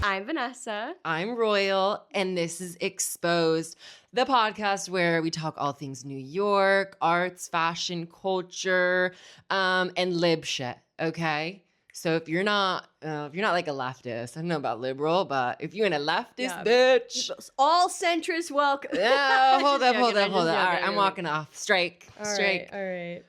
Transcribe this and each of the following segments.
I'm Vanessa. I'm Royal, and this is Exposed, the podcast where we talk all things New York, arts, fashion, culture, and lib shit. Okay, so if you're not like a leftist, I don't know about liberal, but if you ain't a leftist, bitch, All centrists welcome. hold up. All right, I'm joking. walking off. Strike. All right.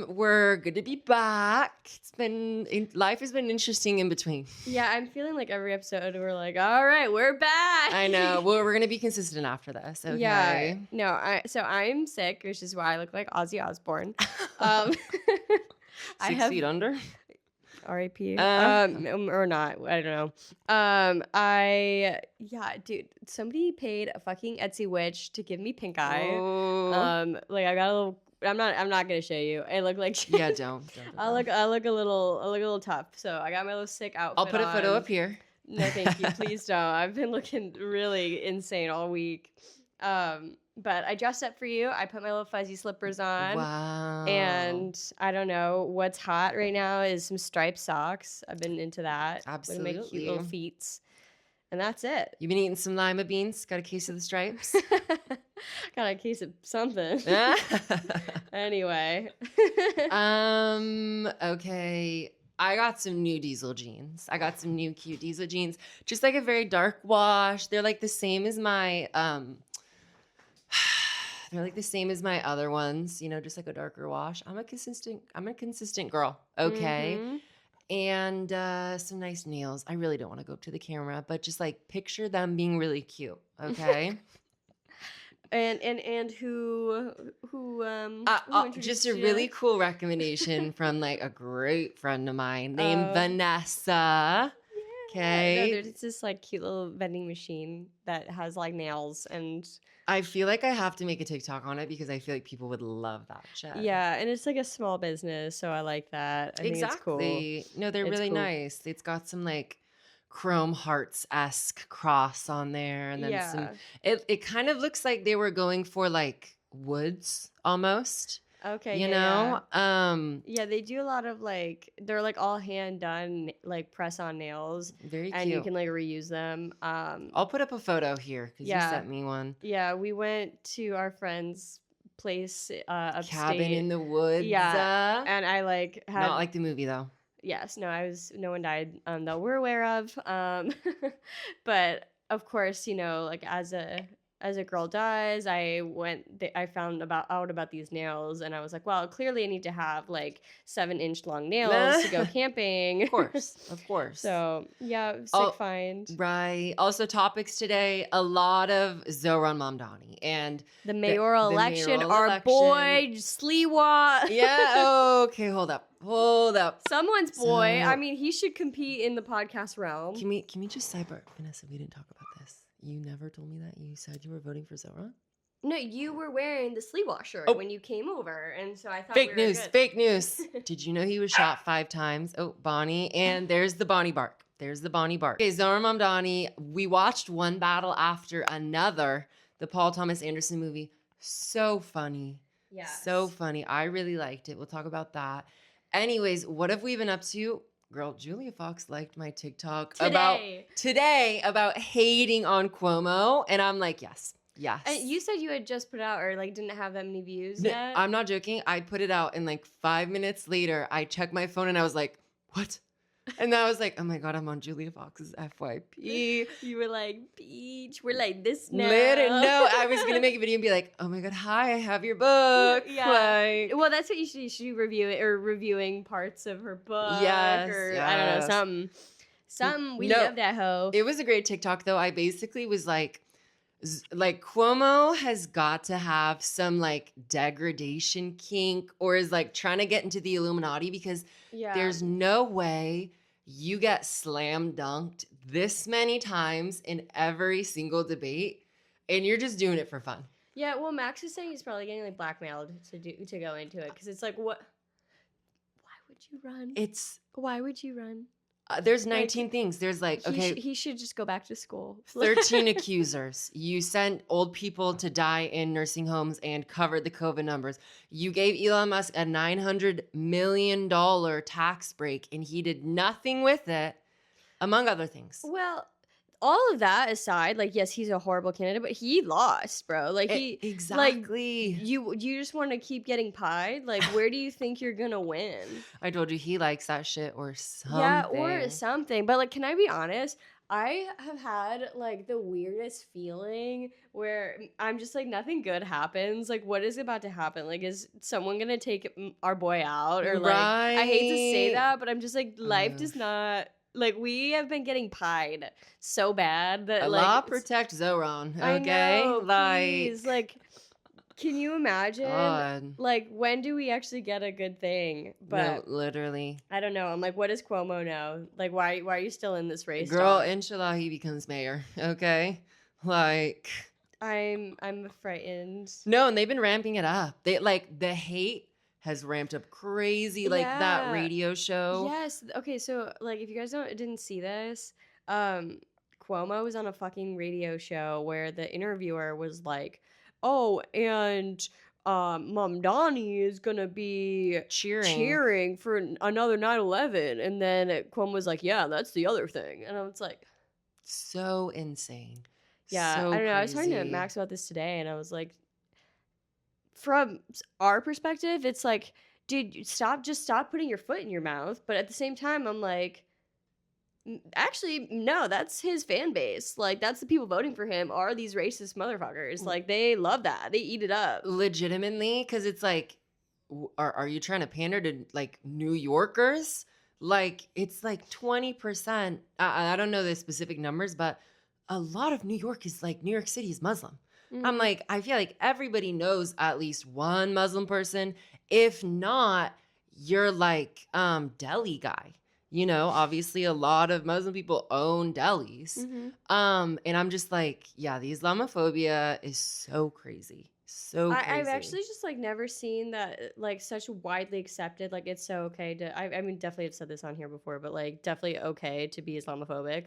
We're good to be back. Life has been interesting in between. Yeah, I'm feeling like every episode we're like, all right, we're back. I know. Well, we're gonna be consistent after this. Okay. Yeah. No. So I'm sick, which is why I look like Ozzy Osbourne. 6 feet under. R.I.P. Or not. I don't know. Dude, somebody paid a fucking Etsy witch to give me pink eye. Oh. Like I got a little. I'm not gonna show you. I look like Yeah, don't. I look a little tough. So I got my little sick outfit. I'll put a photo up here. No, thank you. Please don't. I've been looking really insane all week. But I dressed up for you. I put my little fuzzy slippers on. Wow. And I don't know what's hot right now is some striped socks. I've been into that. Absolutely. With my cute little feet. And that's it. You've been eating some lima beans. Got a case of the stripes. Got a case of something. Anyway. Okay. I got some new diesel jeans. I got some new cute diesel jeans. Just like a very dark wash. They're like the same as my they're like the same as my other ones, you know, just like a darker wash. I'm a consistent girl. Okay. Mm-hmm. And some nice nails. I really don't want to go up to the camera, but just like picture them being really cute. Okay. And who just a really cool recommendation from like a great friend of mine named Vanessa. Okay. No, there's this like cute little vending machine that has like nails, and I feel like I have to make a TikTok on it because I feel like people would love that shit. Yeah, and it's like a small business, so I like that. I think it's cool. No, they're really cool. Nice. It's got some like Chrome Hearts-esque cross on there, and then some. It kind of looks like they were going for like woods almost. Okay, you know. Yeah, they do a lot of like they're like all hand done like press on nails. Very cute. And you can like reuse them. I'll put up a photo here because you sent me one. Yeah, we went to our friend's place upstate. Cabin in the woods. Yeah, and I like had not like the movie though. Yes, no one died that we're aware of. But of course, you know, like as a girl does, I found out about these nails, and I was like, well, clearly I need to have like 7-inch long nails to go camping. Of course. So yeah, sick find. Right. Also, topics today: a lot of Zohran Mamdani and the mayoral election. Our boy Sliwa. Yeah. Okay. Hold up. Someone's boy. I mean, he should compete in the podcast realm. Can we just sidebar, Vanessa? We didn't talk about this. You never told me that. You said you were voting for Zohran? No, you were wearing the Sliwa shirt when you came over, and so I thought Fake news. Did you know he was shot 5 times? Oh, Bonnie. And there's the Bonnie bark. Okay, Zohran Mamdani. We watched one battle after another. The Paul Thomas Anderson movie. So funny. Yeah. So funny. I really liked it. We'll talk about that. Anyways, what have we been up to? Girl, Julia Fox liked my TikTok about hating on Cuomo, and I'm like, yes. And you said you had just put out or like didn't have that many views yet? I'm not joking. I put it out, and like 5 minutes later, I checked my phone, and I was like, what? And then I was like, oh my God, I'm on Julia Fox's FYP. You were like, beach, we're like this now. No, I was going to make a video and be like, oh my God, hi, I have your book. Yeah. Well, that's what you should review it, or reviewing parts of her book. Yes. I don't know, something. We love that hoe. It was a great TikTok though. I basically was like Cuomo has got to have some like degradation kink, or is like trying to get into the Illuminati, because there's no way you get slam dunked this many times in every single debate and you're just doing it for fun. Yeah, well, Max is saying he's probably getting like blackmailed to go into it, because it's like, what? Why would you run? Why would you run? There's 19 things. There's like, okay. He should just go back to school. 13 accusers. You sent old people to die in nursing homes and covered the COVID numbers. You gave Elon Musk a $900 million tax break, and he did nothing with it, among other things. Well, all of that aside, like, yes, he's a horrible candidate, but he lost, bro. Like, like, Exactly. you just want to keep getting pied. Like, where do you think you're gonna win? I told you he likes that shit or Yeah, or something. something. But like, can I be honest? I have had like the weirdest feeling where I'm just like nothing good happens. Like, what is about to happen? Like, is someone gonna take our boy out? Or like, I hate to say Right. that, but I'm just like, life does not. Like, we have been getting pied so bad that like Allah protect Zohran, I okay? know, please. Like, can you imagine? God. Like, when do we actually get a good thing? No, But literally. I don't know. I'm like, what does Cuomo know? Like, why are you still in this race? Girl, dog? inshallah he becomes mayor, okay? Like, I'm frightened. no, and they've been ramping it up. They like the hate has ramped up crazy, like that Yeah. radio show. Yes. Okay, so like if you guys didn't see this, Cuomo was on a fucking radio show where the interviewer was like, "Oh, and Mamdani is gonna be cheering for another 9/11," and then Cuomo was like, "Yeah, that's the other thing," and I was like, so insane. yeah, So I don't know. I was talking to crazy. Max about this today, and I was like, from our perspective, it's like, dude, just stop putting your foot in your mouth. But at the same time, I'm like, actually, no, that's his fan base. Like, that's the people voting for him are these racist motherfuckers. Like, they love that. They eat it up. Legitimately, because it's like, are you trying to pander to like New Yorkers? Like, it's like 20%. I don't know the specific numbers, but a lot of New York is like New York City is Muslim. I'm like, I feel like everybody knows at least one Muslim person. If not, you're like deli guy. You know, obviously a lot of Muslim people own delis. And I'm just like, yeah, the Islamophobia is so crazy. So crazy. I've actually just like never seen that like such widely accepted. Like, it's so okay to, I mean, definitely have said this on here before, but like definitely okay to be Islamophobic.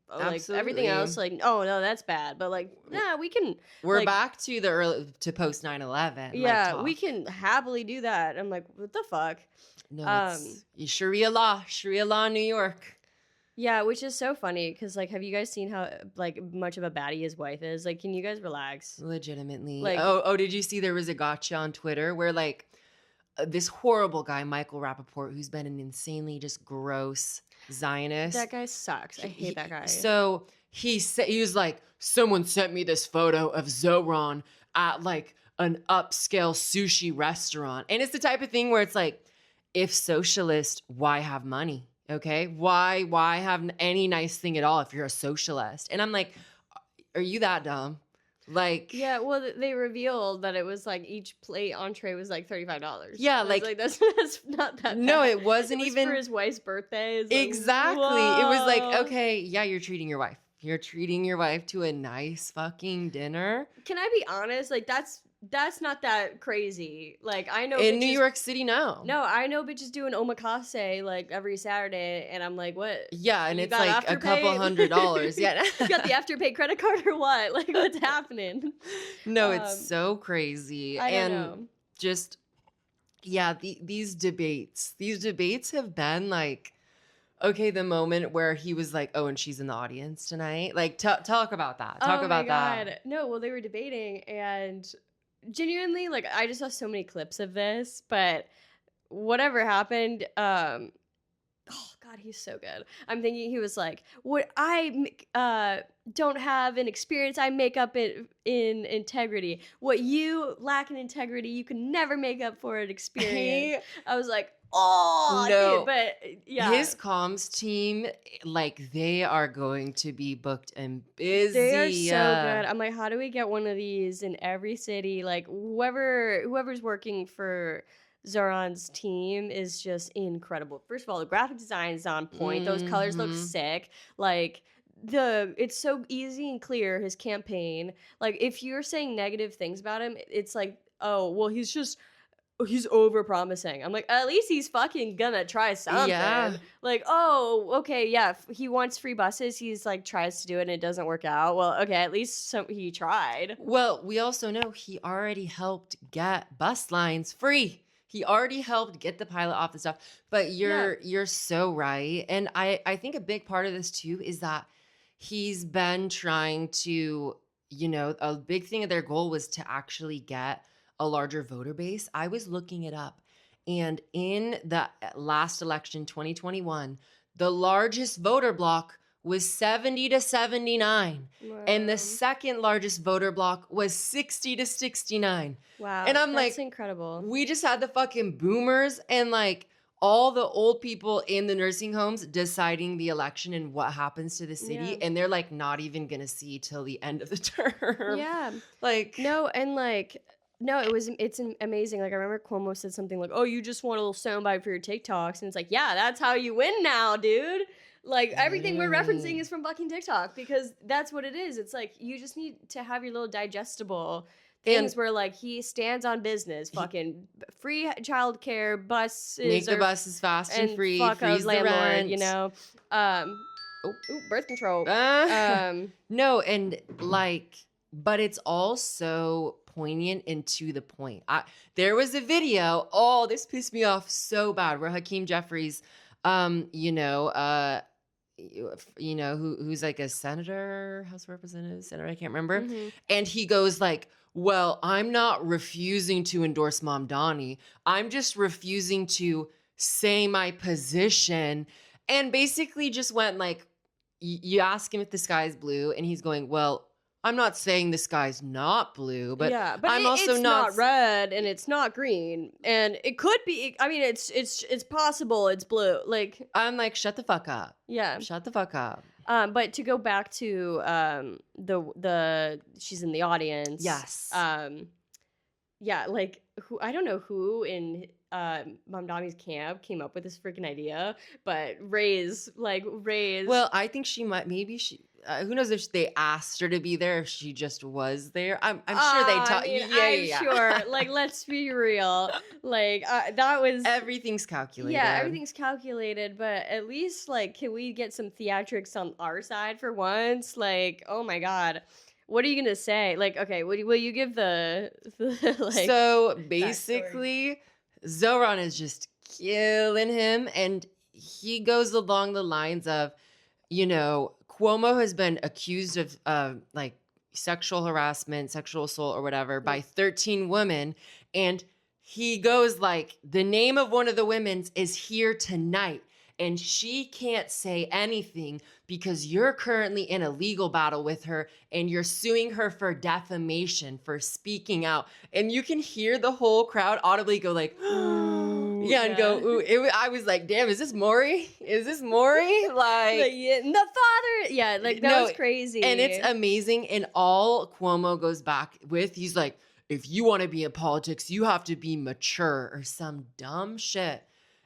Like everything else, like, oh no, that's bad. But like, nah, we can. We're like, back to the early to post 9/11. Yeah, like, we can happily do that. I'm like, what the fuck? No, it's Sharia law, New York. Yeah, which is so funny because like, have you guys seen how like much of a baddie his wife is? Like, can you guys relax? Legitimately. Like, oh, did you see there was a gotcha on Twitter where like this horrible guy, Michael Rappaport, who's been an insanely just gross Zionist. That guy sucks. I hate that guy. So he was like, someone sent me this photo of Zohran at like an upscale sushi restaurant. And it's the type of thing where it's like, if socialist, why have money? Okay. Why have any nice thing at all if you're a socialist? And I'm like, are you that dumb? Like, yeah, well, they revealed that it was like each plate entree was like $35. Yeah, like that's not that bad. No, it wasn't it was even for his wife's birthday. Like, exactly. whoa. It was like, okay, yeah, you're treating your wife. You're treating your wife to a nice fucking dinner. Can I be honest? Like, that's not that crazy. Like, I know in New York City, no, I know bitches doing omakase like every Saturday, and I'm like, what? Yeah, and You it's got like a Afterpay? couple $100. Yeah, You got the Afterpay credit card or what? Like, what's happening? No, it's so crazy. I don't and know. Just yeah, these debates have been like, okay, the moment where he was like, oh, and she's in the audience tonight. Like, talk about that. Talk about that. No, well, they were debating, and genuinely, like, I just saw so many clips of this, but whatever happened, oh god, he's so good. I'm thinking he was like, what I don't have an experience, I make up it in integrity. What you lack in integrity, you can never make up for it experience. I was like, oh no, dude, but yeah, his comms team, like, they are going to be booked and busy. They are so good. I'm like, how do we get one of these in every city? Like, whoever's working for Zohran's team is just incredible. First of all, the graphic design is on point. Those colors look sick. Like, it's so easy and clear, his campaign. Like, if you're saying negative things about him, it's like, oh, well, he's over promising. I'm like, at least he's fucking gonna try something. Yeah. Like, oh, okay, yeah, he wants free buses. He's like tries to do it and it doesn't work out. Well, okay, at least he tried. Well, we also know he already helped get bus lines free. He already helped get the pilot off the stuff. But you're so right. And I think a big part of this too is that he's been trying to, a big thing of their goal was to actually get a larger voter base. I was looking it up. And in the last election, 2021, the largest voter block was 70 to 79. Wow. And the second largest voter block was 60 to 69. Wow. And I'm that's like, incredible. We just had the fucking boomers and like all the old people in the nursing homes deciding the election and what happens to the city. Yeah. And they're like not even going to see till the end of the term. Yeah. Like, no, and like, no, it's amazing. Like, I remember Cuomo said something like, oh, you just want a little soundbite for your TikToks. And it's like, yeah, that's how you win now, dude. Like, everything we're referencing is from fucking TikTok because that's what it is. It's like, you just need to have your little digestible things where, like, he stands on businth, fucking free childcare, buses. Make the buses fast and free, fuck freeze the landlord, rent. you know? Birth control. No, and like, but it's all so poignant and to the point. There was a video, this pissed me off so bad, where Hakeem Jeffries, who's like a senator, House of Representatives, senator, I can't remember. Mm-hmm. And he goes like, well, I'm not refusing to endorse Mamdani. I'm just refusing to say my position. And basically just went like, you ask him if the sky is blue, and he's going, well, I'm not saying the sky's not blue, but I'm also it's not red and it's not green, and it could be. I mean, it's possible it's blue. Like, I'm like, shut the fuck up. Yeah, shut the fuck up. But to go back to the she's in the audience. Yes. Yeah, like I don't know who in Mamdani's camp came up with this freaking idea, but Ray's. Well, I think maybe she. Who knows if they asked her to be there, if she just was there. I'm sure they taught. I'm sure. Like, let's be real. Like, that was everything's calculated. Yeah, everything's calculated. But at least, like, can we get some theatrics on our side for once? Like, oh my god. What are you gonna say? Like, okay, will you give the like? So basically, Zohran is just killing him, and he goes along the lines of, Cuomo has been accused of like sexual harassment, sexual assault, or whatever by 13 women, and he goes like, the name of one of the women's is here tonight. And she can't say anything because you're currently in a legal battle with her and you're suing her for defamation for speaking out. And you can hear the whole crowd audibly go like, and go, ooh. I was like, damn, is this Maury? Is this Maury? Like the father. Yeah, like that was crazy. And it's amazing. And all Cuomo goes back with, he's like, if you want to be in politics, you have to be mature or some dumb shit.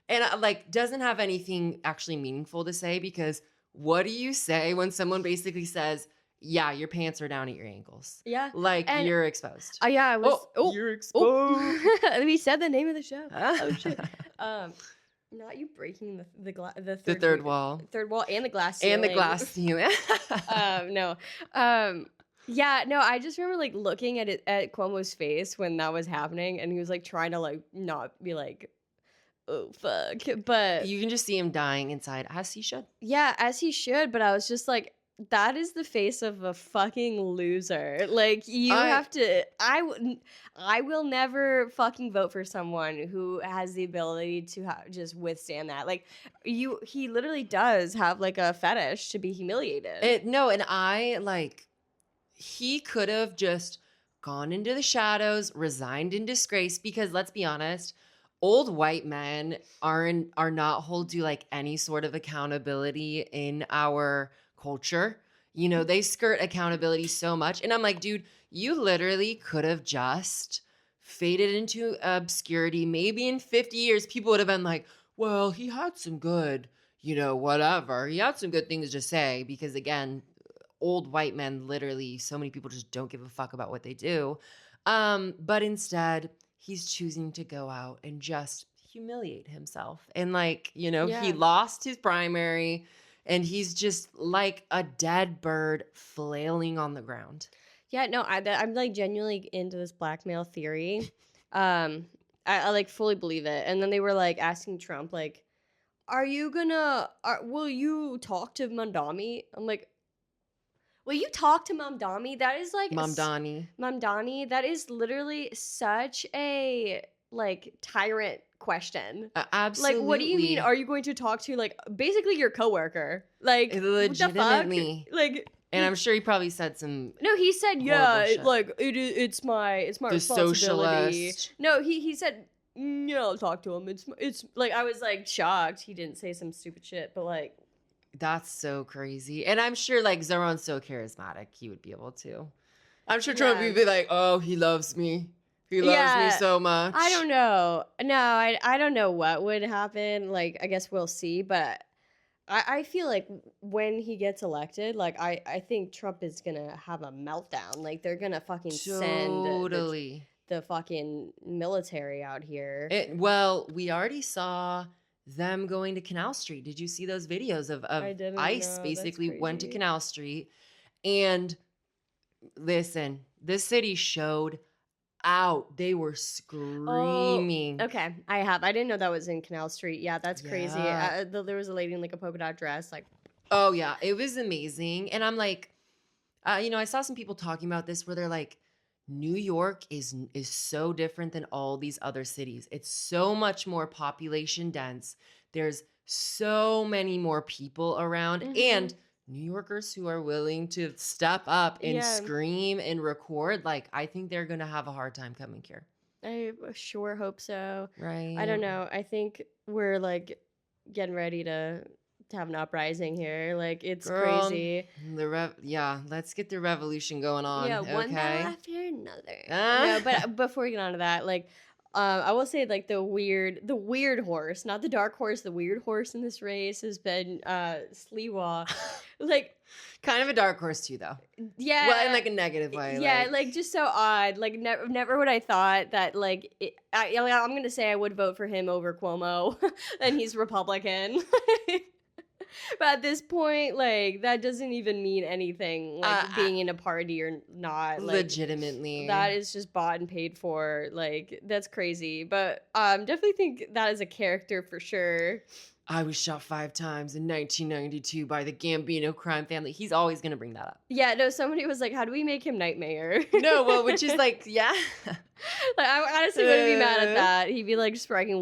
And doesn't have anything actually meaningful to say, because what do you say when someone basically says, yeah, your pants are down at your ankles? Yeah. Like, you're exposed. Yeah, you're exposed. We said the name of the show. Oh, shit. Not you breaking the third wall. Third wall and the glass ceiling. And the glass ceiling. No. Yeah, no, I just remember like looking at Cuomo's face when that was happening, and he was like trying to like not be like, oh fuck, but you can just see him dying inside, as he should. Yeah, as he should. But I was just like, that is the face of a fucking loser. Like, you have to. I will never fucking vote for someone who has the ability to just withstand that. Like, he literally does have like a fetish to be humiliated. He could have just gone into the shadows, resigned in disgrace, because let's be honest, old white men are not held to like any sort of accountability in our culture. They skirt accountability so much. And I'm like, dude, you literally could have just faded into obscurity. Maybe in 50 years, people would have been like, well, he had some good, whatever. He had some good things to say, because again, old white men, literally, so many people just don't give a fuck about what they do. But instead, he's choosing to go out and just humiliate himself. And he lost his primary, and he's just like a dead bird flailing on the ground. Yeah, no, I'm like genuinely into this blackmail theory. I like fully believe it. And then they were like asking Trump, like, will you talk to Mamdani? I'm like, Will you talk to Mom Dami? That is like Mom Donnie. Mom Dani. That is literally such a like tyrant question. Absolutely. Like, what do you mean? Are you going to talk to like basically your coworker? Like, legitimately. What the fuck? Like, and I'm sure he probably said some. No, he said, yeah, like it's my the responsibility. Socialist. No, he said, yeah, I'll talk to him. It's like I was like shocked. He didn't say some stupid shit, but like. That's so crazy. And I'm sure like Zohran's so charismatic, he would be able to. I'm sure Trump would be like, oh, he loves me. He loves me so much. I don't know. No, I don't know what would happen. Like, I guess we'll see. But I feel like when he gets elected, like, I think Trump is going to have a meltdown. Like, they're going to fucking send the fucking military out here. Well, we already saw them going to Canal Street. Did you see those videos of ICE basically went to Canal Street? And listen, this city showed out. They were screaming. Oh, okay, I didn't know that was in Canal Street. Yeah, that's crazy. There was a lady in like a polka dot dress. Like, oh yeah, it was amazing. And I'm like, I saw some people talking about this where they're like, New York is so different than all these other cities. It's so much more population dense. There's so many more people around, and New Yorkers who are willing to step up and scream and record. Like, I think they're gonna have a hard time coming here. I sure hope so. Right. I don't know. I think we're like getting ready to have an uprising here. Like, it's crazy. Let's get the revolution going on. Yeah, one battle after another. No, but before we get on to that, like, I will say, like, the weird horse, not the dark horse, the weird horse in this race has been Sliwa. Like, kind of a dark horse too, though. Yeah. Well, in like a negative way. Yeah, like just so odd. Like, never would I thought that, like, I'm going to say I would vote for him over Cuomo, and he's Republican. But at this point, like, that doesn't even mean anything, like, being in a party or not. Like, legitimately. That is just bought and paid for. Like, that's crazy. But definitely think that is a character for sure. I was shot 5 times in 1992 by the Gambino crime family. He's always going to bring that up. Yeah, no, somebody was like, how do we make him Nightmare? No, well, which is like, yeah. Like, I honestly wouldn't be mad at that. He'd be like spreading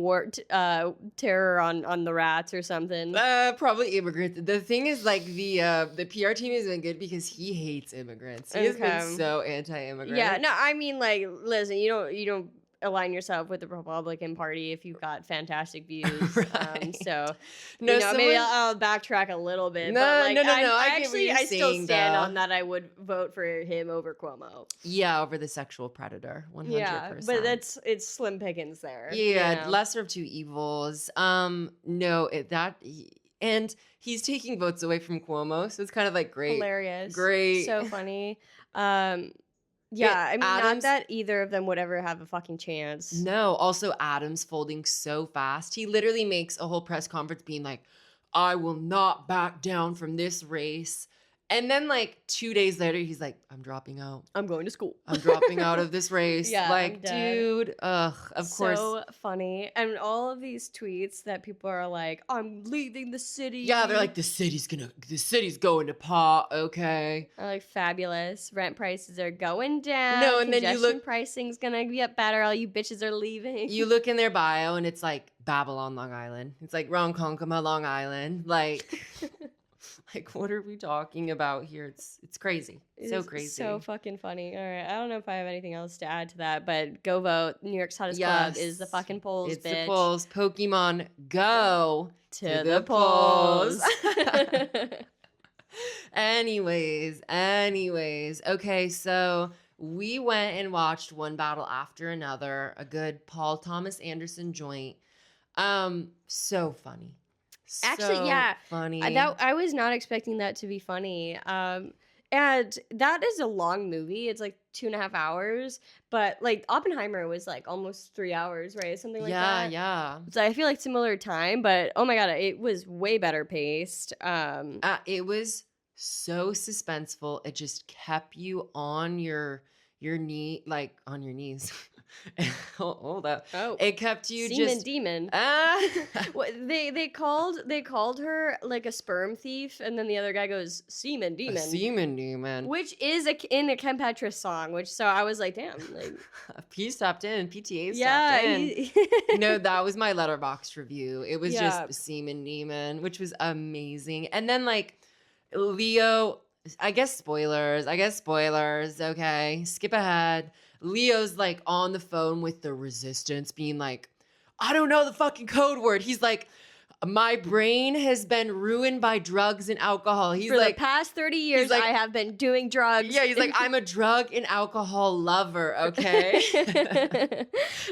terror on the rats or something. Probably immigrants. The thing is, like, the PR team has been good because he hates immigrants. He has been so anti-immigrant. Yeah, no, I mean, like, listen, you don't align yourself with the Republican Party if you've got fantastic views. Right. So, maybe I'll backtrack a little bit. No, but, like, no. I still stand on that. I would vote for him over Cuomo. Yeah, over the sexual predator, 100%. Yeah, but it's slim pickings there. Yeah, lesser of two evils. And he's taking votes away from Cuomo, so it's kind of like great, hilarious, great, so funny. Yeah, I mean, not that either of them would ever have a fucking chance. No, also Adams folding so fast. He literally makes a whole press conference being like, I will not back down from this race. And then, like, 2 days later, he's like, I'm dropping out. I'm going to school. I'm dropping out of this race. Yeah, like, dude, of course. So funny. And all of these tweets that people are like, I'm leaving the city. Yeah, they're like, the city's going to pot, okay. Are like, fabulous. Rent prices are going down. No, and then you look. Pricing's gonna get better. All you bitches are leaving. You look in their bio, and it's like, Babylon, Long Island. It's like, Ronkonkoma, Long Island. Like... Like, what are we talking about here? It's crazy. So crazy. So fucking funny. All right. I don't know if I have anything else to add to that, but go vote. New York's hottest club is the fucking polls, it's bitch. The polls. Pokemon, go to the polls. Anyways. Okay, so we went and watched one battle after another. A good Paul Thomas Anderson joint. So funny. Actually, yeah. Funny. I was not expecting that to be funny. And that is a long movie. It's like 2.5 hours. But like Oppenheimer was like almost 3 hours, right? Something like that. Yeah. So I feel like similar time, but oh my God, it was way better paced. It was so suspenseful. It just kept you on your knee, like on your knees. Hold up. Oh, It kept you semen just demon. What they called her like a sperm thief, and then the other guy goes semen a demon, semen demon. which is in a Ken Petras song. Which so I was like, damn, like P stopped in, PTA yeah, stopped in. No, that was my Letterboxd review. It was Yeah. just semen demon, which was amazing. And then like Leo, I guess spoilers. Okay, skip ahead. Leo's like on the phone with the resistance, being like, I don't know the fucking code word. He's like, my brain has been ruined by drugs and alcohol. He's For like, the past 30 years, like- I have been doing drugs. yeah, he's like, I'm a drug and alcohol lover. Okay.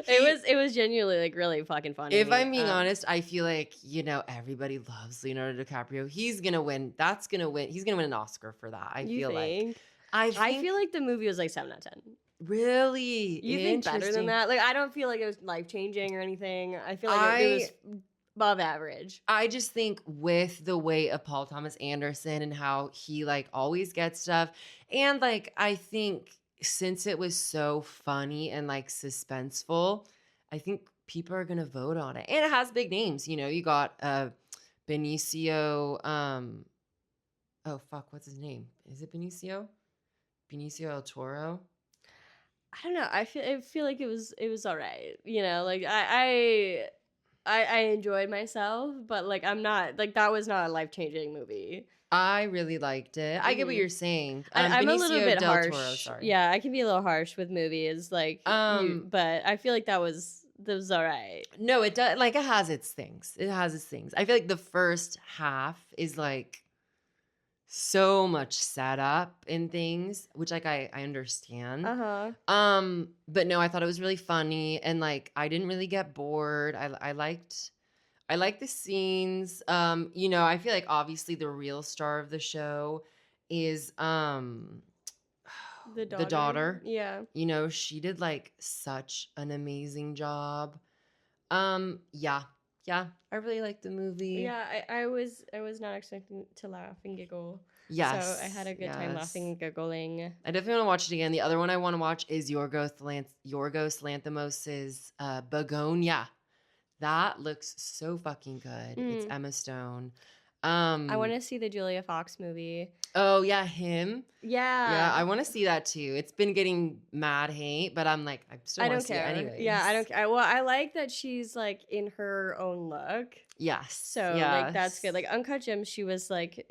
It was genuinely like really fucking funny. If I'm being honest, I feel like, everybody loves Leonardo DiCaprio. He's gonna win. He's gonna win an Oscar for that. I feel like. I feel like the movie was like 7 out of 10. Really? You think better than that? Like, I don't feel like it was life changing or anything. I feel like it was above average. I just think with the weight of Paul Thomas Anderson and how he like always gets stuff, and like I think since it was so funny and like suspenseful, I think people are gonna vote on it. And it has big names. You got Benicio. Oh fuck, what's his name? Is it Benicio? Benicio del Toro. I don't know. I feel like it was all right. Like I enjoyed myself, but like I'm not like that was not a life changing movie. I really liked it. I get what you're saying. I'm a little bit del harsh. Toro, sorry. Yeah, I can be a little harsh with movies, like, but I feel like that was all right. No, it does. Like it has its things. I feel like the first half is like so much setup and things, which like I understand. But no, I thought it was really funny, and like I didn't really get bored. I liked the scenes. I feel like obviously the real star of the show is the daughter. Yeah. She did like such an amazing job. Yeah, I really liked the movie. Yeah, I was not expecting to laugh and giggle. Yes. So I had a good time laughing and giggling. I definitely want to watch it again. The other one I want to watch is Yorgos Lanthimos' Begonia. That looks so fucking good. It's Emma Stone. I want to see the Julia Fox movie. Oh yeah, him. Yeah, I want to see that too. It's been getting mad hate, but I'm like, I still want to see it anyway. Yeah, I don't care. Well, I like that she's like in her own look. Yes. So like that's good. Like Uncut Gems, she was like,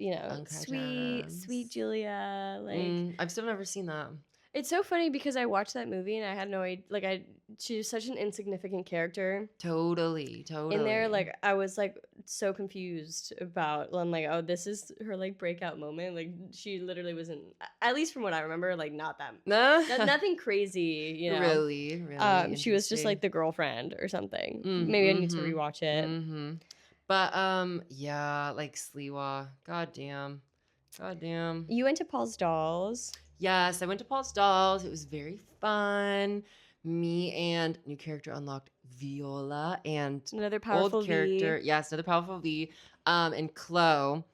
sweet Julia. Like I've still never seen that. It's so funny because I watched that movie and I had no idea. Like she's such an insignificant character. Totally. In there, like I was like so confused about. I'm like, oh, this is her like breakout moment. Like she literally wasn't, at least from what I remember, like not that. Nothing crazy, Really. She was just like the girlfriend or something. Maybe I need to rewatch it. But yeah, like Sliwa. Goddamn. You went to Paul's Dolls. Yes, I went to Paul's Dolls. It was very fun. Me and new character unlocked, Viola, and another powerful old character. Yes, another powerful V. And Chloe.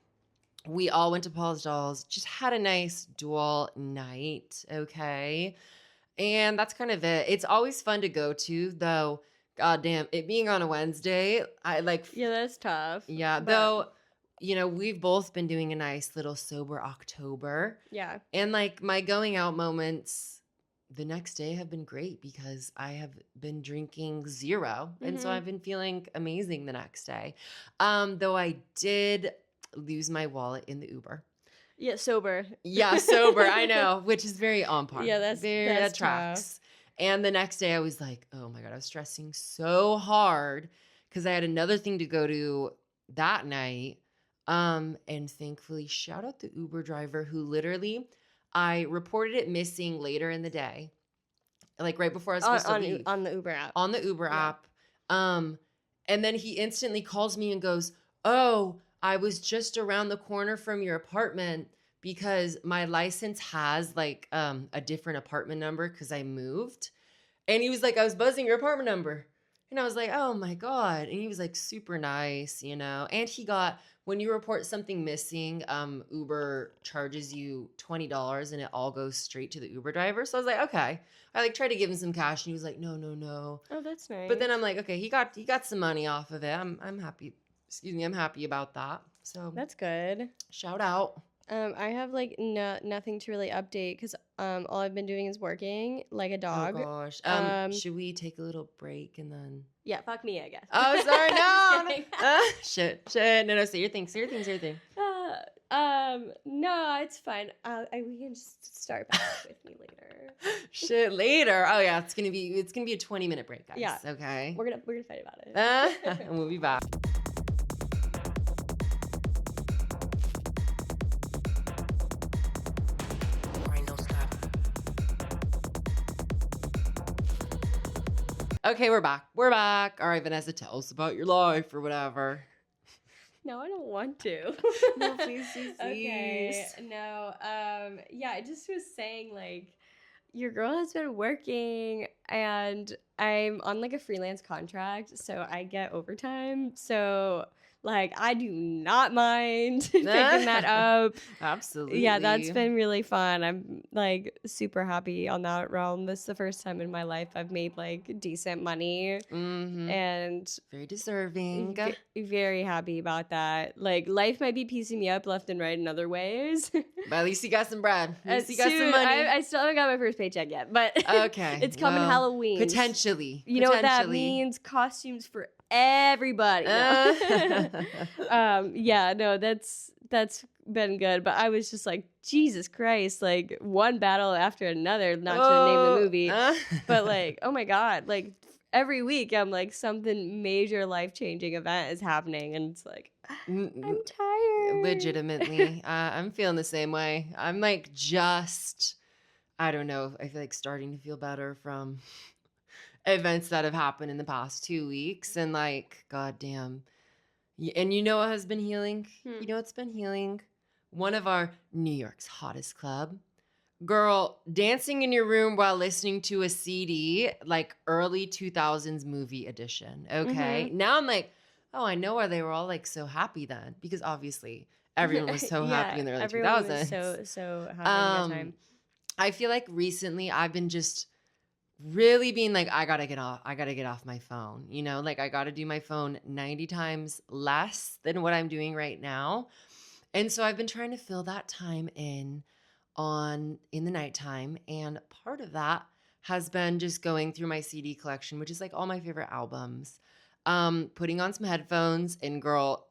We all went to Paul's Dolls. Just had a nice dual night. Okay, and that's kind of it. It's always fun to go to, though. God damn, it being on a Wednesday, I like. Yeah, that's tough. Yeah, though. We've both been doing a nice little sober October. Yeah. And like my going out moments the next day have been great because I have been drinking 0. And so I've been feeling amazing the next day. Though I did lose my wallet in the Uber. Yeah, sober. Yeah, sober. I know, which is very on par. Yeah, that tracks. And the next day I was like, oh my God, I was stressing so hard because I had another thing to go to that night. And thankfully, shout out the Uber driver who literally, I reported it missing later in the day, like right before I was supposed to leave. On the Uber app. On the Uber app. And then he instantly calls me and goes, oh, I was just around the corner from your apartment because my license has like a different apartment number because I moved. And he was like, I was buzzing your apartment number. And I was like, oh my God. And he was like super nice, you know. And he got, when you report something missing, Uber charges you $20 and it all goes straight to the Uber driver. So I was like, okay. I like tried to give him some cash and he was like, no, no, no. Oh, that's nice. But then I'm like, okay, he got some money off of it. I'm happy. Excuse me, I'm happy about that. So that's good. Shout out. I have like nothing to really update because all I've been doing is working like a dog. Oh gosh. Should we take a little break and then? Yeah, fuck me, I guess. Oh, sorry, no. Shit. No. Say your thing. No, it's fine. We can just start back with me later. Shit, later. Oh yeah, it's gonna be a 20-minute break, guys. Yeah. Okay. We're gonna fight about it. And we'll be back. Okay, we're back. All right, Vanessa, tell us about your life or whatever. No, I don't want to. No, please. Okay. No. Yeah, I just was saying like your girl has been working and I'm on like a freelance contract, so I get overtime. So like I do not mind picking that up. Absolutely. Yeah, that's been really fun. I'm like super happy on that realm. This is the first time in my life I've made like decent money. Mm-hmm. And very deserving. Very happy about that. Like life might be piecing me up left and right in other ways. But at least you got some bread. At least you got some money. I still haven't got my first paycheck yet, but okay. It's coming Halloween. Potentially. You know what that means? Costumes for everybody. Yeah, no, that's been good. But I was just like, Jesus Christ, like one battle after another, not to name the movie. But like, oh my God, like every week I'm like something major life-changing event is happening and it's like I'm tired. Legitimately. I'm feeling the same way. I'm like I don't know, I feel like starting to feel better from events that have happened in the past 2 weeks and like goddamn. And you know what has been healing? You know what's been healing? One of our New York's hottest club. Girl, dancing in your room while listening to a CD, like early 2000s movie edition. Okay. Mm-hmm. Now I'm like, oh, I know why they were all like so happy then. Because obviously everyone was so happy in the early 2000s. Was so happy at that time. I feel like recently I've been just really being like, I gotta get off my phone, you know, like I gotta do my phone 90 times less than what I'm doing right now. And so I've been trying to fill that time in the nighttime. And part of that has been just going through my CD collection, which is like all my favorite albums, putting on some headphones and girl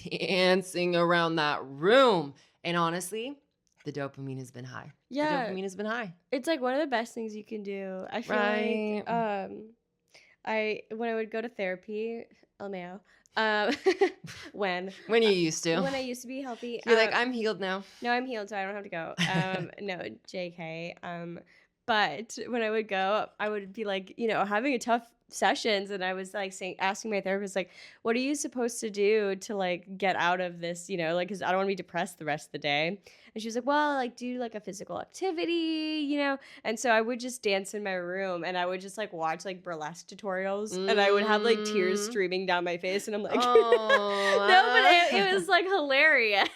dancing around that room. And honestly, the dopamine has been high. Yeah. The dopamine has been high. It's like one of the best things you can do. I feel like when I would go to therapy, LMAO, when you used to. When I used to be healthy. You're like, I'm healed now. No, I'm healed, so I don't have to go. No, JK. But when I would go, I would be like, you know, having a tough sessions and I was like asking my therapist like, what are you supposed to do to like get out of this, you know, like because I don't want to be depressed the rest of the day. And she was like, well, like do like a physical activity, you know. And so I would just dance in my room and I would just like watch like burlesque tutorials and I would have like tears streaming down my face and I'm like no, but it was like hilarious.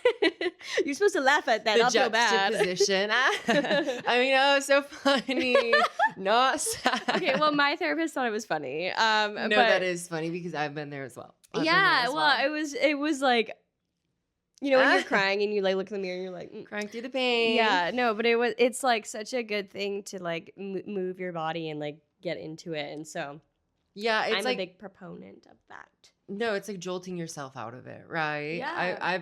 You're supposed to laugh at that. The I'll feel bad. Juxtaposition. I mean, oh, so funny. Not sad. Okay, well, my therapist thought it was funny. No, but that is funny because I've been there as well. It was like, you know, when you're crying and you like look in the mirror and you're like crying through the pain. Yeah, no, but it's like such a good thing to like move your body and like get into it, and so yeah, it's I'm like a big proponent of that. No, it's like jolting yourself out of it, right? Yeah.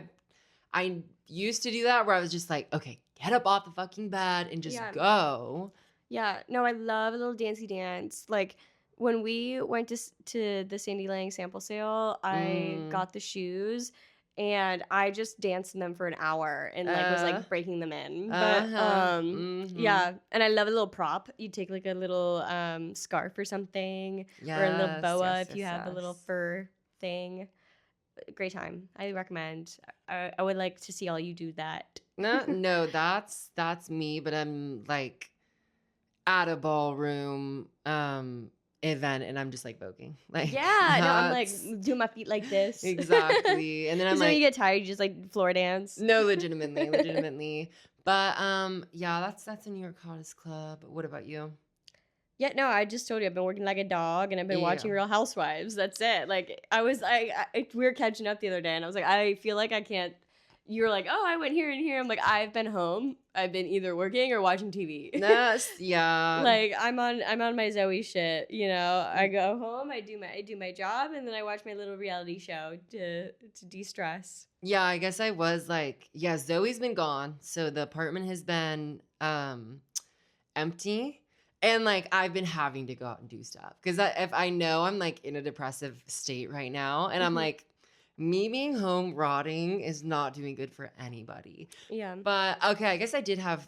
I used to do that where I was just like, okay, get up off the fucking bed and just go. Yeah, no, I love a little dancey dance. Like when we went to the Sandy Lang sample sale, I got the shoes and I just danced in them for an hour and like was like breaking them in. But yeah, and I love a little prop. You take like a little scarf or something, or a little boa if you have a little fur thing. Great time. I recommend. I would like to see all you do that. No, that's me, but I'm like at a ballroom event and I'm just like voguing. Like, Yeah, no, I'm like doing my feet like this. exactly. And then I'm Because like, when you get tired, you just like floor dance. no, legitimately. But yeah, that's a New York Hottest Club. What about you? Yeah, no, I just told you I've been working like a dog and I've been watching Yeah. Real Housewives. That's it. Like we were catching up the other day and I was like, I feel like I can't. You were like, oh, I went here and here. I'm like, I've been home. I've been either working or watching TV. Yeah. Like I'm on my Zoe shit. You know, I go home, I do my job, and then I watch my little reality show to de-stress. Yeah, I guess I was like, yeah, Zoe's been gone, so the apartment has been empty. And like I've been having to go out and do stuff because if I know I'm like in a depressive state right now, and I'm like, me being home rotting is not doing good for anybody. Yeah. But okay, I guess I did have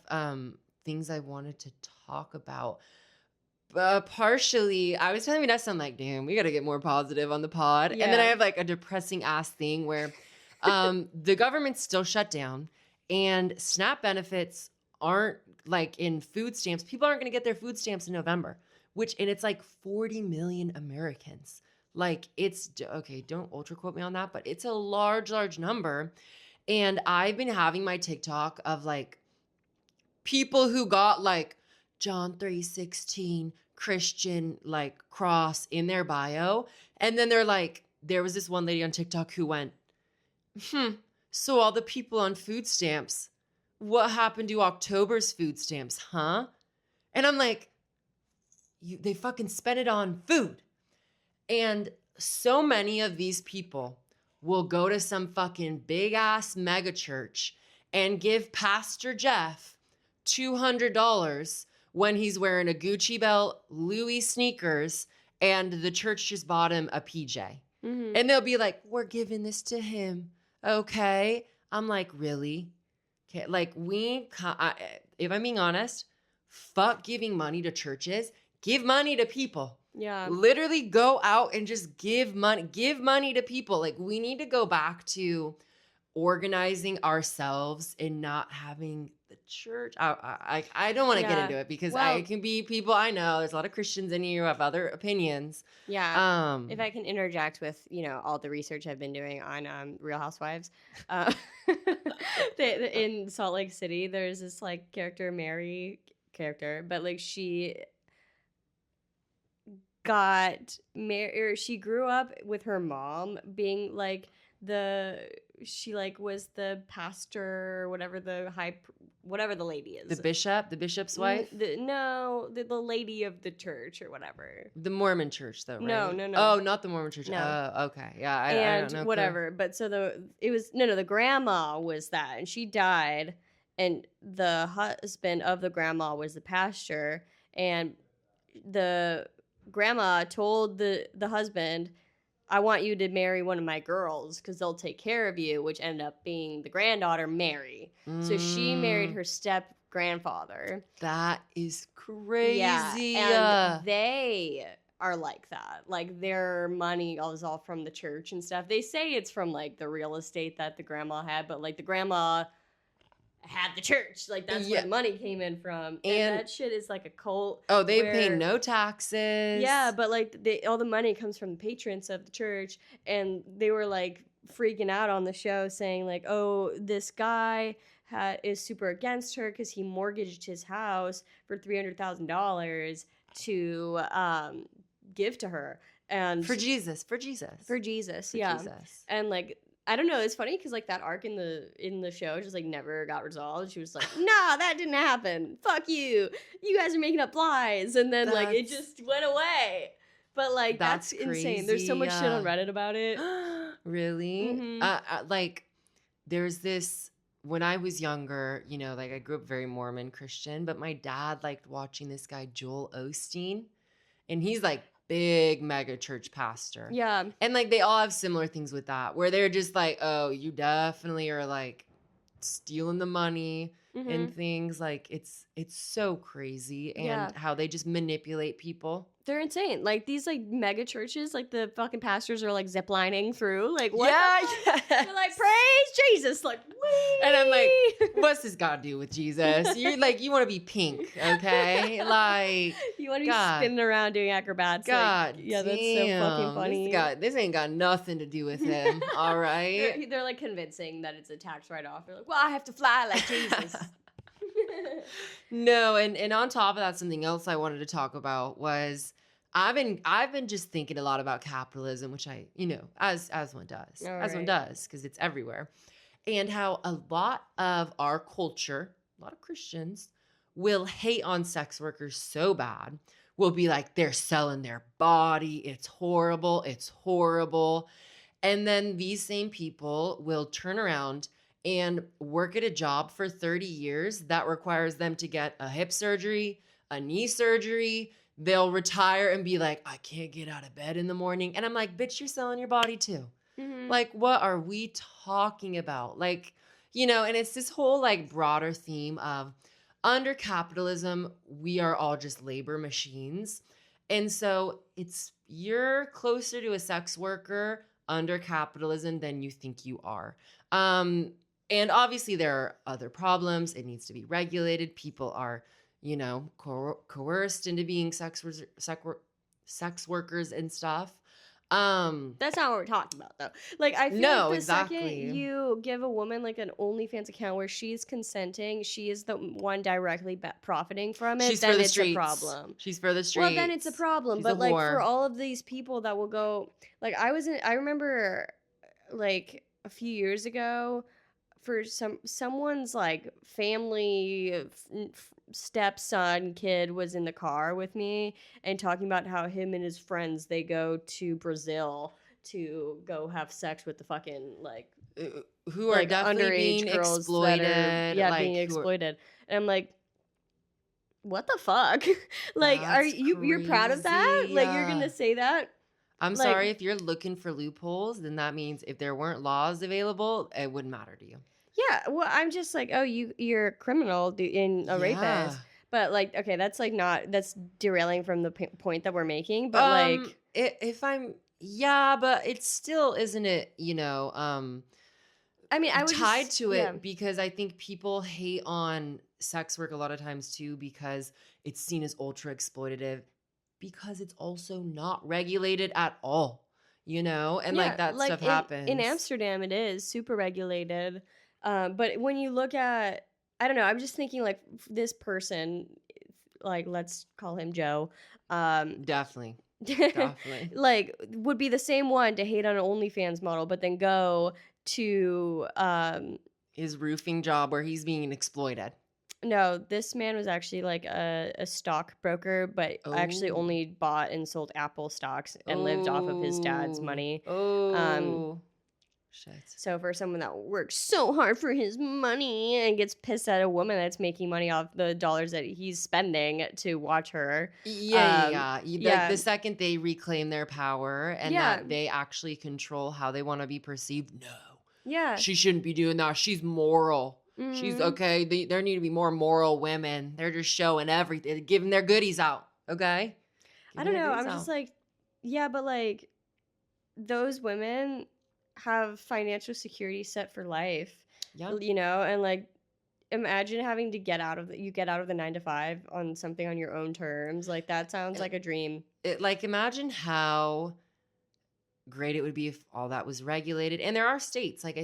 things I wanted to talk about. Partially, I was telling Vanessa, I'm like, damn, we got to get more positive on the pod. Yeah. And then I have like a depressing ass thing where the government's still shut down and SNAP benefits aren't like in food stamps. People aren't going to get their food stamps in November, and it's like 40 million Americans. Like it's, okay, don't ultra quote me on that, but it's a large number. And I've been having my TikTok of like people who got like John 3:16 Christian like cross in their bio. And then they're like, there was this one lady on TikTok who went, so all the people on food stamps, what happened to October's food stamps, huh? And I'm like, they fucking spent it on food. And so many of these people will go to some fucking big ass mega church and give Pastor Jeff $200 when he's wearing a Gucci belt, Louis sneakers, and the church just bought him a PJ. And they'll be like, we're giving this to him. Okay. I'm like, really? Okay. Like if I'm being honest, fuck giving money to churches. Give money to people. Yeah. Literally go out and just give money. Give money to people. Like we need to go back to organizing ourselves and not having the church. I don't want to get into it because I can be people I know. There's a lot of Christians in here who have other opinions. Yeah. If I can interject with, all the research I've been doing on Real Housewives, in Salt Lake City, there's this like Mary character, but like she got married, or she grew up with her mom being like she like was the pastor or whatever whatever the lady is. The bishop's wife? The lady of the church or whatever. The Mormon church though, right? No. Oh, not the Mormon church. No. Oh, okay. Yeah, I don't know. Whatever. But so the grandma was that, and she died, and the husband of the grandma was the pastor, and the grandma told the husband, I want you to marry one of my girls because they'll take care of you, which ended up being the granddaughter, Mary. So she married her step grandfather. That is crazy. Yeah, and they are like that. Like their money is all from the church and stuff. They say it's from like the real estate that the grandma had, but like the grandma had the church. Like that's where the money came in from. And that shit is like a cult. Oh, they pay no taxes. Yeah, but like all the money comes from the patrons of the church. And they were like freaking out on the show saying like, oh, this guy is super against her because he mortgaged his house for $300,000 to give to her. And for Jesus. Yeah. And like, I don't know. It's funny because like that arc in the show just like never got resolved. She was like, "Nah, that didn't happen. Fuck you. You guys are making up lies." And then like it just went away. But like that's insane. There's so much shit on Reddit about it. Really? Like there's this. When I was younger, like I grew up very Mormon Christian, but my dad liked watching this guy Joel Osteen, and he's like big mega church pastor. Yeah. And like they all have similar things with that, where they're just like, oh, you definitely are like stealing the money Mm-hmm. and things. Like it's so crazy, Yeah. and how they just manipulate people. They're insane. Like these like mega churches, like the fucking pastors are like ziplining through. Like what Yeah, the fuck? yes. They're like, praise Jesus, like wee. And I'm like, what's this got to do with Jesus? You're like, you want to be pink, okay? Like, you want to be God, spinning around doing acrobats. God, like, yeah, damn, that's so fucking funny. this ain't got nothing to do with him. All right. they're like convincing that it's a tax write-off. They're like, well, I have to fly like Jesus. No, and on top of that, something else I wanted to talk about was I've been just thinking a lot about capitalism, which I, as one does, one does, because it's everywhere, and how a lot of our culture, a lot of Christians, will hate on sex workers so bad, will be like, they're selling their body, it's horrible, and then these same people will turn around and work at a job for 30 years that requires them to get a hip surgery, a knee surgery. They'll retire and be like, I can't get out of bed in the morning. And I'm like, bitch, you're selling your body too. Mm-hmm. Like, what are we talking about? Like, and it's this whole like broader theme of under capitalism, we are all just labor machines. And so you're closer to a sex worker under capitalism than you think you are. And obviously there are other problems. It needs to be regulated. People are, coerced into being sex workers and stuff. That's not what we're talking about, though. Like, I feel No, like the exactly. second you give a woman like an OnlyFans account where she's consenting, she is the one directly profiting from it. She's then for the it's streets. a problem. She's for the streets. Well, then it's a problem. She's but a like whore. for all of these people that will go, like I remember, like a few years ago, for someone's like family stepson kid was in the car with me and talking about how him and his friends, they go to Brazil to go have sex with the fucking like who are definitely underage being girls exploited. that are, being exploited. And I'm like, what the fuck? like, are you're proud of that? Like, you're gonna say that? I'm sorry, if you're looking for loopholes, then that means if there weren't laws available, it wouldn't matter to you. Yeah, well, I'm just like, oh, you're a criminal and a rapist. But like, okay, that's like that's derailing from the point that we're making. But like, but it still isn't it, I mean, I would tied to it because I think people hate on sex work a lot of times too because it's seen as ultra exploitative because it's also not regulated at all, and like that stuff happens. In Amsterdam, it is super regulated. But when you look at, I don't know, I'm just thinking like this person, like let's call him Joe. Definitely. Like would be the same one to hate on an OnlyFans model, but then go to his roofing job where he's being exploited. No, this man was actually like a stockbroker, but actually only bought and sold Apple stocks and lived off of his dad's money. Shit. So for someone that works so hard for his money and gets pissed at a woman that's making money off the dollars that he's spending to watch her. Like the second they reclaim their power and that they actually control how they want to be perceived. No. Yeah. She shouldn't be doing that. She's moral. Mm-hmm. She's okay. There need to be more moral women. They're just showing everything, giving their goodies out. Okay. I don't know. I'm just like, yeah, but like those women have financial security set for life. Yeah. And like imagine having to get out of the 9-to-5 on something on your own terms. Like that sounds like a dream. Imagine how great it would be if all that was regulated. And there are states, like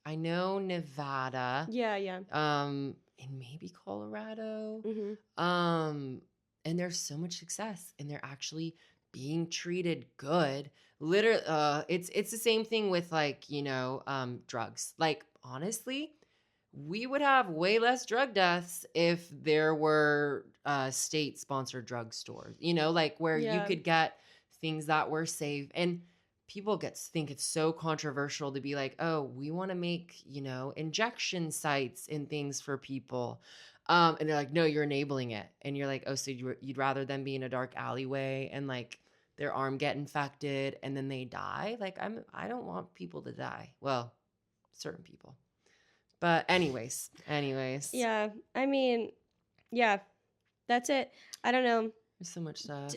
I know Nevada. Yeah. And maybe Colorado. Mm-hmm. And there's so much success and they're actually being treated good. Literally, it's the same thing with drugs. Like honestly, we would have way less drug deaths if there were state-sponsored drug stores. Where you could get things that were safe. And people think it's so controversial to be like, oh, we want to make injection sites and things for people. And they're like, no, you're enabling it. And you're like, oh, so you'd rather them be in a dark alleyway and like their arm get infected and then they die? Like I don't want people to die. Well, certain people. But anyways. Yeah. I mean, yeah, that's it. I don't know. There's so much stuff.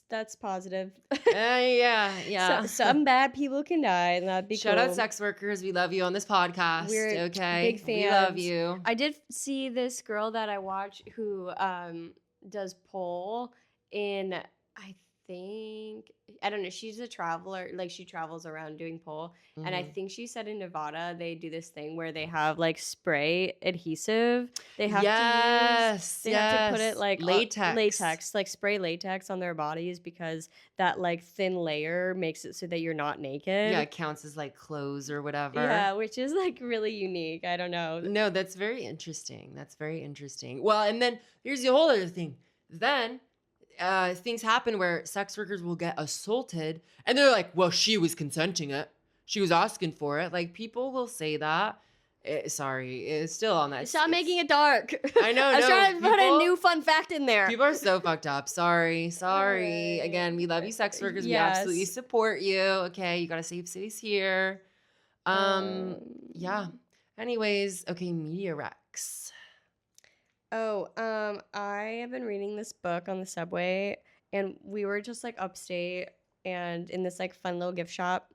That's positive. Yeah. Some bad people can die, and that'd be Shout cool. out sex workers. We love you on this podcast. We're okay. big fans. We love you. I did see this girl that I watch who does pole in, I think, I don't know, she's a traveler, like she travels around doing pole. Mm-hmm. And I think she said in Nevada they do this thing where they have like spray adhesive. They have to put it like latex, like spray latex on their bodies because that like thin layer makes it so that you're not naked. Yeah, it counts as like clothes or whatever. Yeah, which is like really unique. I don't know. No, that's very interesting. Well, and then here's the whole other thing. Then things happen where sex workers will get assaulted and they're like, well, she was consenting it. She was asking for it. Like, people will say that. Sorry, it's still on that. Stop making it dark. I know. I was trying to put a new fun fact in there. People are so fucked up. Sorry. Right. Again, we love you, sex workers. Yes. We absolutely support you. Okay, you got a safe space here. Yeah. Anyways, okay, media recs. I have been reading this book on the subway, and we were just like upstate and in this like fun little gift shop,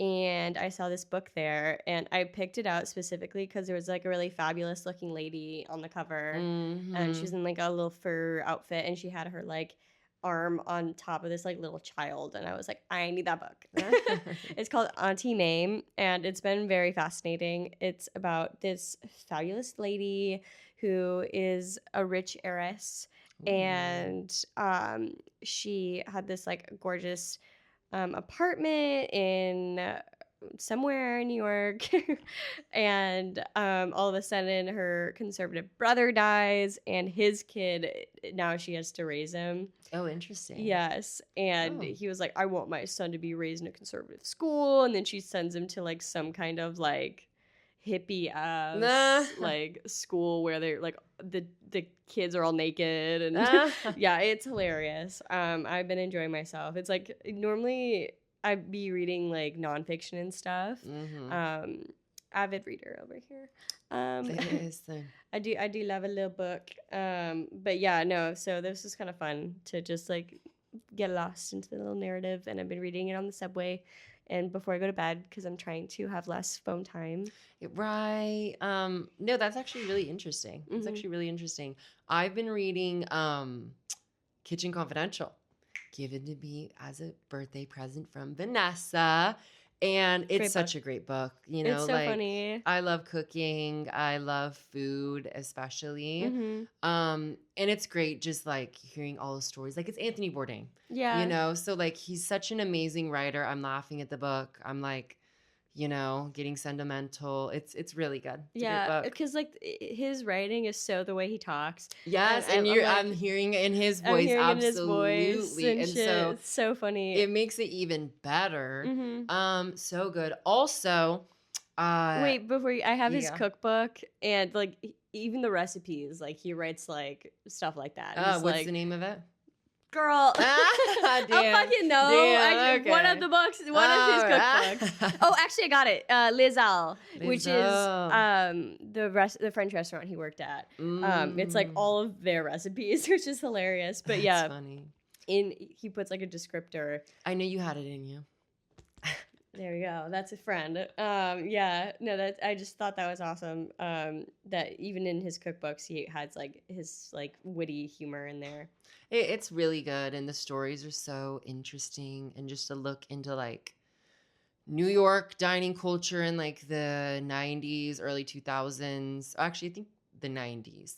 and I saw this book there, and I picked it out specifically because there was like a really fabulous looking lady on the cover, and she was in like a little fur outfit, and she had her like arm on top of this like little child, and I was like, I need that book. It's called Auntie Mame, and it's been very fascinating. It's about this fabulous lady who is a rich heiress. And she had this like gorgeous apartment in somewhere in New York. And all of a sudden her conservative brother dies, and his kid, now she has to raise him. Oh, interesting. Yes. And he was like, I want my son to be raised in a conservative school. And then she sends him to like some kind of like hippie ass like school where they're like the kids are all naked, and yeah, it's hilarious. I've been enjoying myself. It's like normally I'd be reading like nonfiction and stuff. Avid reader over here. I do love a little book. But yeah, no, so this is kind of fun to just like get lost into the little narrative, and I've been reading it on the subway and before I go to bed because I'm trying to have less phone time. Right. No, that's actually really interesting. It's actually really interesting. I've been reading Kitchen Confidential, given to me as a birthday present from Vanessa. And it's such a great book. You know, it's so like, funny. I love cooking. I love food, especially. And it's great just like hearing all the stories. Like, it's Anthony Bourdain. Yeah. You know, so like he's such an amazing writer. I'm laughing at the book. I'm like, you know, getting sentimental. It's really good. It's a great book. Because like his writing is so the way he talks. Yes, and I'm hearing it in his voice, absolutely. And so it's so funny. It makes it even better. So good. Also, wait, I have his cookbook, and like even the recipes, like he writes like stuff like that. What's like, the name of it? Girl, I fucking know. One of the books, one of his cookbooks. Oh, actually, I got it. Les Halles, which is the French restaurant he worked at. It's like all of their recipes, which is hilarious. But That's funny. He puts like a descriptor. I knew you had it in you. There you go. That's a friend. Yeah. No, I just thought that was awesome. That even in his cookbooks, he has like his like witty humor in there. It's really good, and the stories are so interesting, and just to look into like New York dining culture in like the 90s, early 2000s. Actually, I think the 90s.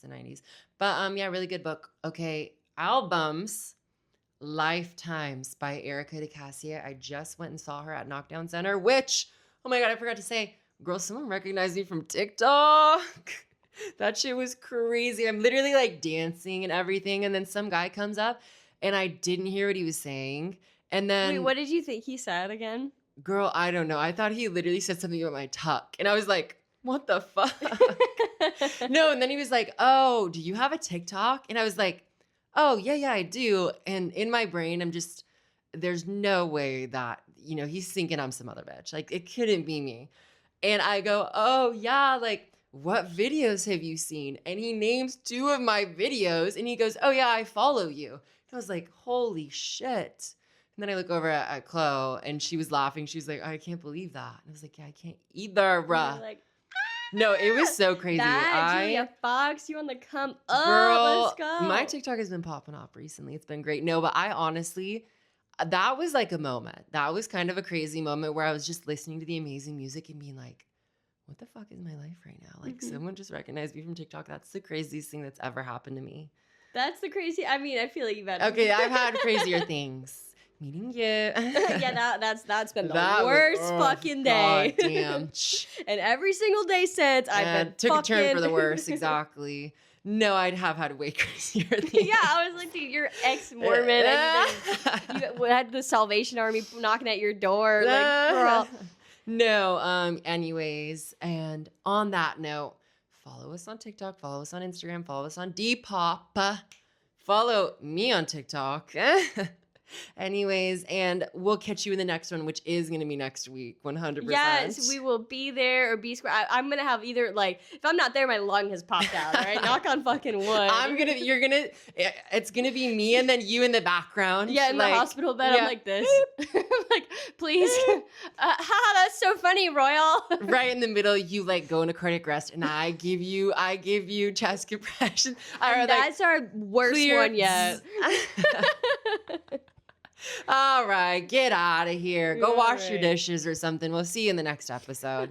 But yeah, really good book. Okay, albums. Lifetimes by Erica DeCassia. I just went and saw her at Knockdown Center, which, oh my God, I forgot to say, girl, someone recognized me from TikTok. That shit was crazy. I'm literally like dancing and everything. And then some guy comes up and I didn't hear what he was saying. And then... Wait, what did you think he said again? Girl, I don't know. I thought he literally said something about my tuck. And I was like, what the fuck? No, and then he was like, oh, do you have a TikTok? And I was like, oh, yeah, I do. And in my brain, I'm just, there's no way that, you know, he's thinking I'm some other bitch. Like, it couldn't be me. And I go, oh yeah, like, what videos have you seen? And he names 2 of my videos and he goes, oh yeah, I follow you. And I was like, holy shit. And then I look over at Chloe and she was laughing. She was like, I can't believe that. And I was like, yeah, I can't either. Like, no, it was so crazy. Julia Fox, you on the come up. Girl, let's go. My TikTok has been popping off recently. It's been great. No, but I honestly, that was like a moment. That was kind of a crazy moment where I was just listening to the amazing music and being like, what the fuck is my life right now? Like, someone just recognized me from TikTok. That's the craziest thing that's ever happened to me. That's the crazy. I mean, I feel like you've had. Okay, I've had crazier things. Meeting you. Yeah, that's been the worst fucking day. God damn. And every single day since I've been took a turn for the worse. Exactly. No, I'd have had way crazier things. Yeah, I was like, dude, you're ex-Mormon and you had the Salvation Army knocking at your door. Like, girl. No, anyways, and on that note, follow us on TikTok, follow us on Instagram, follow us on Depop, follow me on TikTok. Anyways, and we'll catch you in the next one, which is going to be next week, 100%. Yes, we will be there or be square. I'm going to have either, like, if I'm not there, my lung has popped out, all right? Knock on fucking wood. It's going to be me and then you in the background. Yeah, in the hospital bed, I'm like this. Like, please. Haha, that's so funny, Royal. Right in the middle, you like go into cardiac arrest and I give you chest compression. That's our worst one yet. All right, get out of here. Go wash your dishes or something. We'll see you in the next episode.